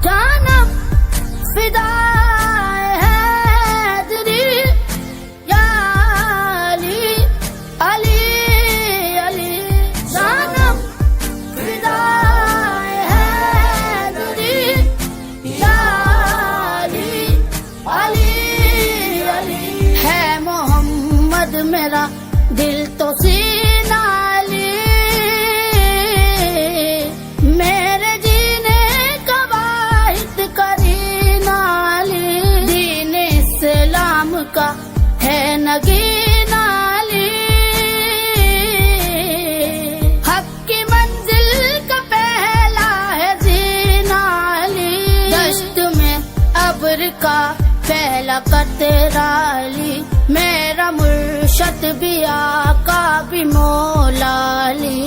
जानम फिदा हैदरी या अली अली अली जानम फिदा हैदरी या अली अली अली है मोहम्मद मेरा दिल तो सीना अली मेरे जीने का वाहिद करीना अली दीन इस्लाम का है नगीना अली हक की मंजिल का पहला है जीना अली दश्त में अब्र का पहला कतरा अली मेरा मुर्शद भी आका भी मौला अली।